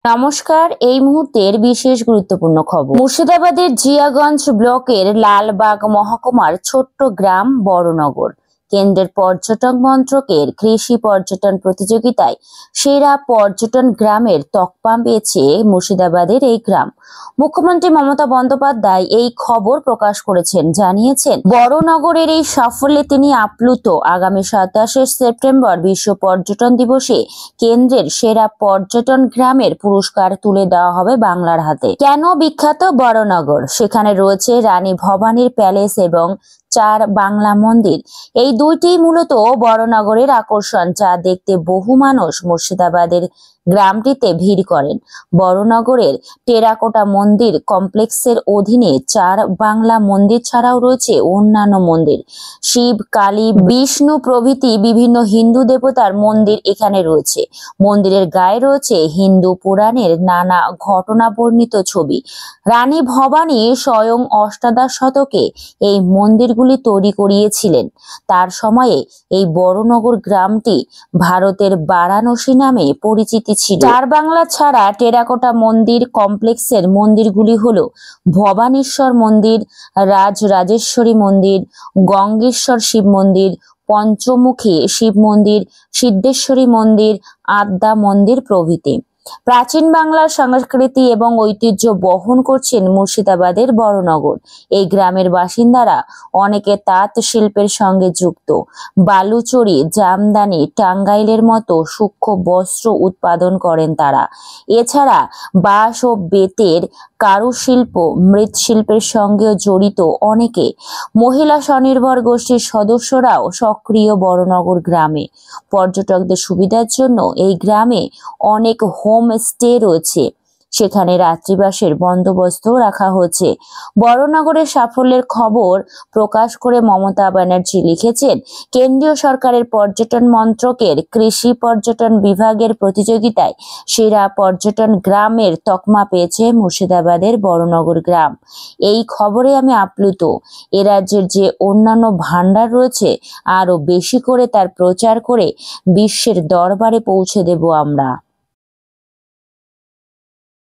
নমস্কার। এই মুহূর্তের বিশেষ গুরুত্বপূর্ণ খবর। মুর্শিদাবাদের জিয়াগঞ্জ ব্লকের লালবাগ মহকুমার ছোট্ট গ্রাম বড়নগর কেন্দ্রের পর্যটন মন্ত্রকের কৃষি পর্যটন প্রতিযোগিতায় সেরা পর্যটন গ্রামের তকমা পেয়েছে মুর্শিদাবাদের এই গ্রাম। মুখ্যমন্ত্রী মমতা বন্দ্যোপাধ্যায় এই খবর প্রকাশ করেছেন, জানিয়েছেন বড়নগরের এই সাফল্যে তিনি আপ্লুত। আগামী 27 সেপ্টেম্বর বিশ্ব পর্যটন দিবসে কেন্দ্রের সেরা পর্যটন গ্রামের পুরস্কার তুলে দেওয়া হবে বাংলার হাতে। কেন বিখ্যাত বড়নগর? সেখানে রয়েছে রানী ভবানীর প্যালেস এবং 4 বাংলা মন্দির। এই দুইটি মূলত বড়নগরের আকর্ষণ, যা দেখতে বহু মানুষ মুর্শিদাবাদের গ্রামটিতে ভিড় করেন। বড়নগরের টেরাকোটা মন্দির কমপ্লেক্সের অধীনে 4 বাংলা মন্দির ছাড়াও রয়েছে অন্যান্য মন্দির। শিব, কালী, বিষ্ণু প্রভৃতি বিভিন্ন হিন্দু দেবতার মন্দির এখানে রয়েছে। মন্দিরের গায়ে রয়েছে হিন্দু পুরাণের নানা ঘটনা বর্ণিত ছবি। রানী ভবানী স্বয়ং অষ্টাদশ শতকে এই মন্দিরগুলি তৈরি করিয়েছিলেন। তার সময়ে এই বড়নগর গ্রামটি ভারতের বারাণসী নামে পরিচিতি ছিল। 4 বাংলা ছাড়া টেরাকোটা মন্দির কমপ্লেক্সের মন্দিরগুলি হলো ভবানীশ্বর মন্দির, রাজরাজেশ্বরী মন্দির, গঙ্গেশ্বর শিব মন্দির, পঞ্চমুখী শিব মন্দির, সিদ্ধেশ্বরী মন্দির, আদ্যা মন্দির প্রভৃতি। প্রাচীন বাংলার সংস্কৃতি এবং ঐতিহ্য বহন করছেন মুর্শিদাবাদের বড়নগর। এই গ্রামের বাসিন্দারা অনেকে তাঁত শিল্পের সঙ্গে যুক্ত। বালুচরী, জামদানি, টাঙ্গাইলের মতো সূক্ষ্ম বস্ত্র উৎপাদন করেন তারা। এছাড়া বাঁশ ও বেতের কারুশিল্প, মৃৎশিল্পের সঙ্গেও জড়িত অনেকে। মহিলা স্বনির্ভর গোষ্ঠীর সদস্যরাও সক্রিয় বড়নগর গ্রামে। পর্যটকদের সুবিধার জন্য এই গ্রামে অনেক হোম স্টে রয়েছে, সেখানে রাত্রিবাসের বন্দোবস্ত রাখা হয়েছে। বড়নগরের সাফল্যের খবর প্রকাশ করে মমতা ব্যানার্জি লিখেছেন, কেন্দ্রীয় সরকারের পর্যটন মন্ত্রকের কৃষি পর্যটন বিভাগের প্রতিযোগিতায় সেরা পর্যটন গ্রামের তকমা পেয়েছে মুর্শিদাবাদের বড়নগর গ্রাম। এই খবরে আমি আপ্লুত। এ রাজ্যের যে অন্যান্য ভান্ডার রয়েছে, আরো বেশি করে তার প্রচার করে বিশ্বের দরবারে পৌঁছে দেব আমরা।